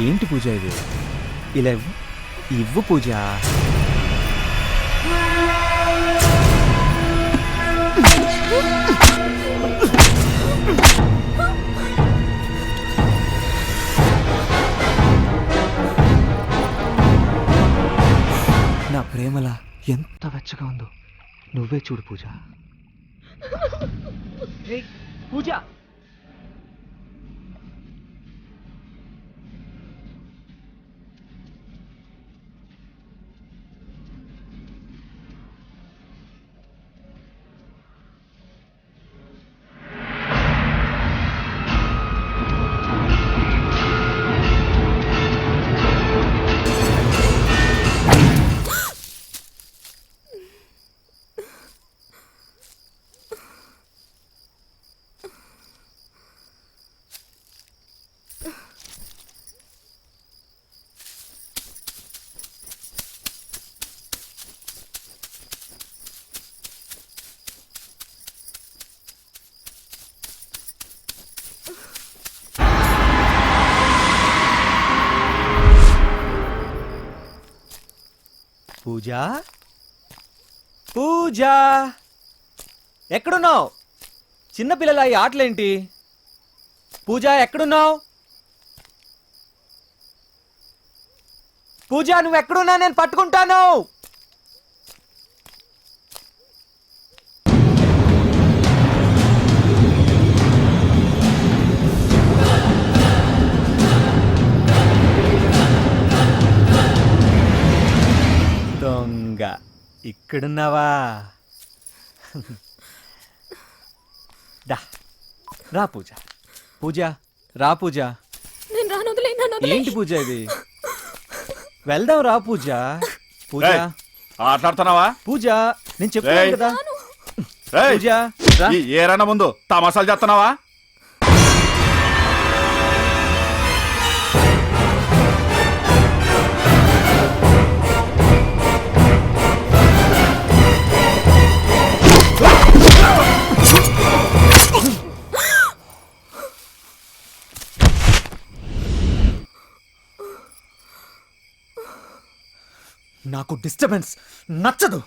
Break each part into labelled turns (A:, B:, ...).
A: ఏంటి పూజ ఇది? ఇలా ఇవ్వు పూజ. నా ప్రేమలా ఎంత వెచ్చగా ఉందో నువ్వే చూడు పూజ. పూజ పూజ పూజ ఎక్కడున్నావు? చిన్నపిల్లల ఈ ఆటలేంటి? పూజ ఎక్కడున్నావు? పూజ నువ్వు ఎక్కడున్నా నేను పట్టుకుంటాను. దొంగ ఇక్కడున్నావా? రా పూజ. పూజ రా పూజ. ఏంటి పూజ ఇది? వెళ్దాం రా పూజ. పూజ
B: ఆటలాడుతున్నావా?
A: పూజ నేను చెప్తాను కదా. పూజ
B: ఏరన్నా ముందు తమాసాలు చేస్తున్నావా?
A: నాకు డిస్టర్బెన్స్ నచ్చదు.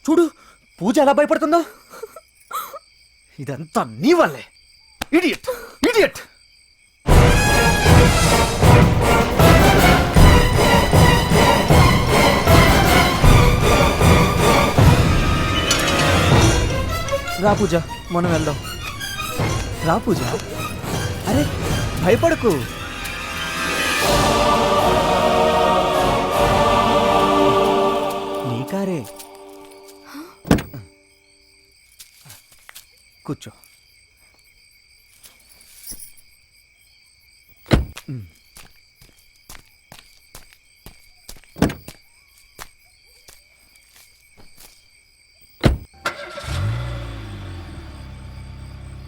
A: చూడు పూజ ఎలా భయపడుతుందో. ఇదంతా నీ వల్లే. Idiot idiot. రా పూజ మనం వెళ్దాం. రా పూజ. అరే భయపడకు. నీకారే. కూర్చో.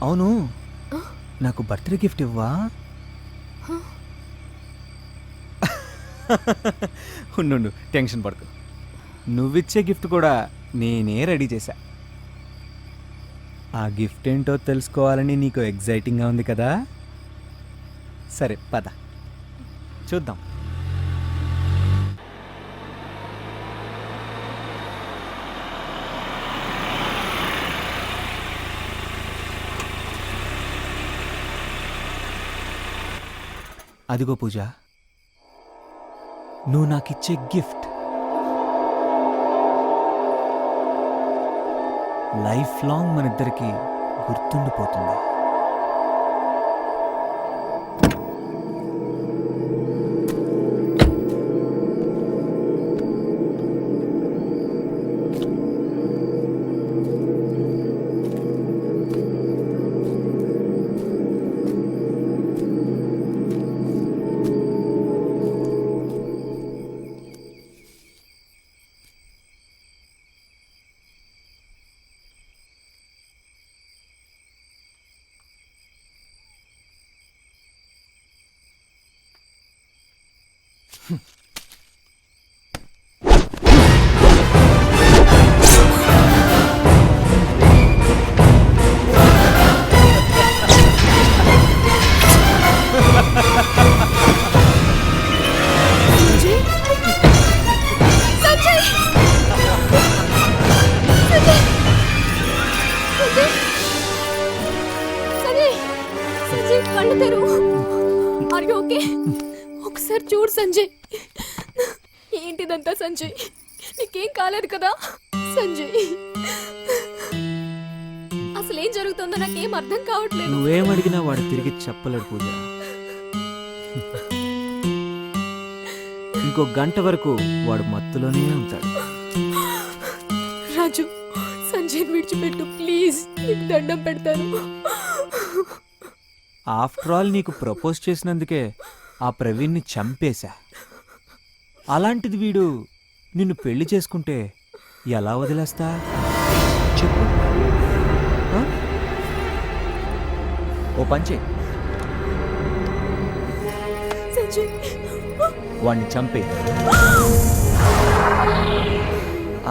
A: అవును నాకు బర్త్డే గిఫ్ట్ ఇవ్వా? ఉండు టెన్షన్ పడకు. నువ్విచ్చే గిఫ్ట్ కూడా నేనే రెడీ చేశా. ఆ గిఫ్ట్ ఏంటో తెలుసుకోవాలని నీకు ఎగ్జైటింగ్గా ఉంది కదా. సరే పద చూద్దాం. అదిగో పూజ, నువ్వు నాకిచ్చే గిఫ్ట్. లైఫ్ లాంగ్ మన ఇద్దరికి గుర్తుండిపోతుంది.
C: సంజయ్ కళ్ళు తెరువు. Are you okay? ఒకసారి చూడు సంజయ్. ఏంటిదంతా సంజయ్? నీకేం కాలేదు కదా సంజయ్? అసలు ఏం జరుగుతుందో నాకేం అర్థం కావట్లేదు.
A: నువ్వేం అడిగినా వాడు తిరిగి చెప్పలేడు పూజ. ఇంకో గంట వరకు వాడు మత్తులోనే ఉంటాడు.
C: రాజు, సంజయ్ విడిచిపెట్టు ప్లీజ్, నీకు దండం పెడతాను.
A: ఆఫ్టర్ ఆల్ నీకు ప్రపోజ్ చేసినందుకే ఆ ప్రవీణ్ని చంపేశా. అలాంటిది వీడు నిన్ను పెళ్లి చేసుకుంటే ఎలా వదిలేస్తా చెప్పు? ఆ? ఓ పంచే,
C: సంజయ్
A: వాణ్ణి చంపే.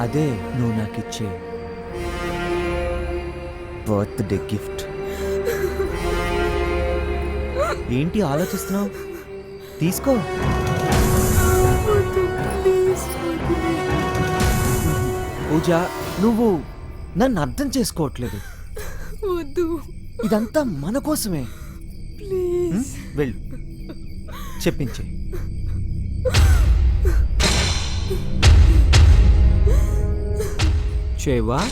A: అదే నువ్వు నాకిచ్చే బర్త్డే గిఫ్ట్. ఏంటి ఆలోచిస్తున్నావు? తీసుకో. పూజ, నువ్వు నన్ను అర్థం చేసుకోవట్లేదు.
C: వద్దు
A: ఇదంతా మన కోసమే.
C: ప్లీజ్.
A: వెళ్ళు, చెప్పించే. చేవా?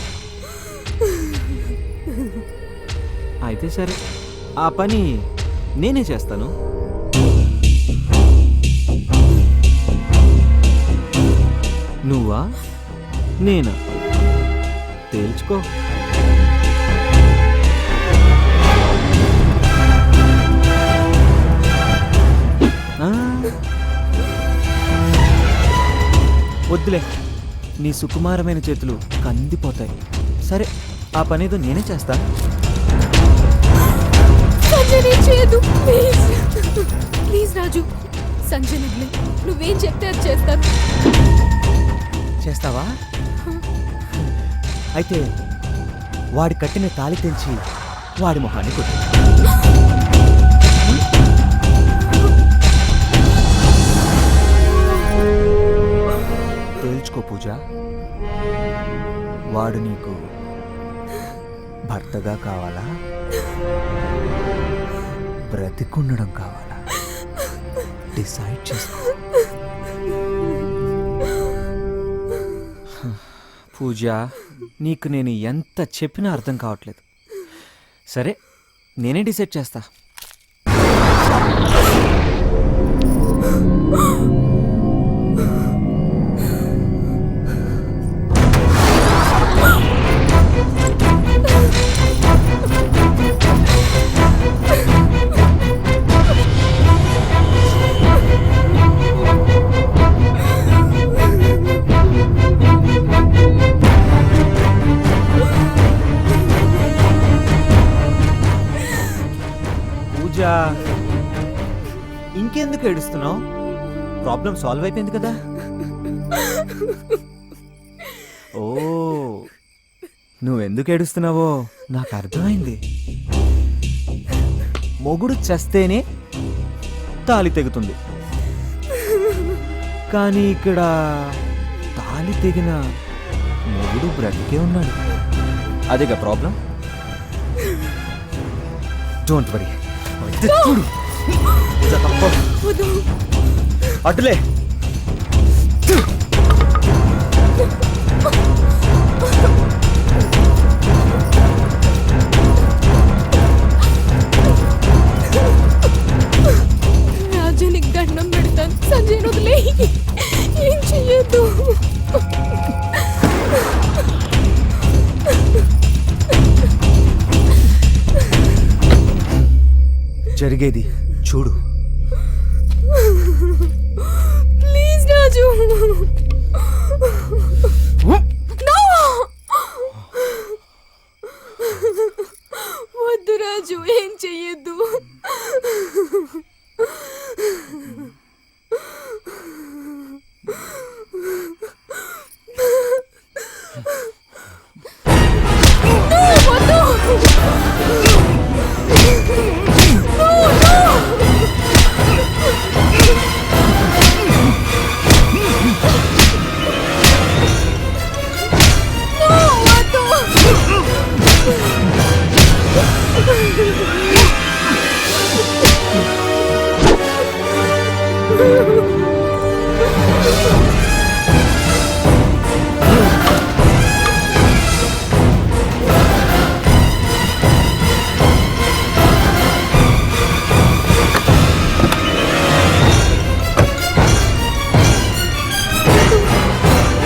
A: అయితే సరే, ఆ పని నేనే చేస్తాను. నువ్వా నేనా? తేల్చుకో. ఆ, వద్దులే, నీ సుకుమారమైన చేతులు కందిపోతాయి. సరే, ఆ పనేదో నేనే చేస్తా.
C: సంజయ్ నేను చేయదు ప్లీజ్. ప్లీజ్ రాజు, సంజయ్ వదిలే. నువ్వేం చెప్తే అది చేస్తాను.
A: చేస్తావా? అయితే వాడి కట్టిన తాళి తెంచి వాడి మొహాన్ని కొట్టు. తేల్చుకో పూజ, వాడు నీకు భర్తగా కావాలా, బ్రతికుండడం కావాలా? డిసైడ్ చేసుకో. పూజ, నీకు నేను ఎంత చెప్పినా అర్థం కావట్లేదు. సరే, నేనే డిసైడ్ చేస్తా. పూజ, ఇంకెందుకు ఏడుస్తున్నావు? ప్రాబ్లం సాల్వ్ అయిపోయింది కదా. ఓ, నువ్వెందుకు ఏడుస్తున్నావో నాకు అర్థమైంది. మొగుడు చస్తేనే తాళి తెగుతుంది, కానీ ఇక్కడ తాళి తెగిన మొగుడు బ్రతికే ఉన్నాడు. అదేగా ప్రాబ్లం. Don't worry. అటులే.
C: రాజు, నీకు దండం పెడతాను. సంజయ్ వదిలే, ఏం చెయ్యొద్దు.
A: జరిగేది చూడు.
C: ప్లీజ్ రాజు. No! వద్దు రాజు, ఏం చెయ్యొద్దు.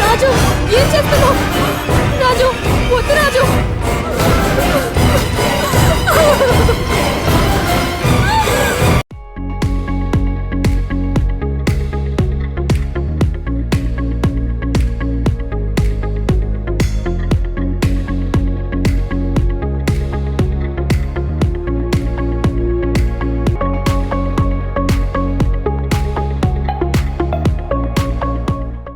C: రాజు ఏం చేస్తున్నావు?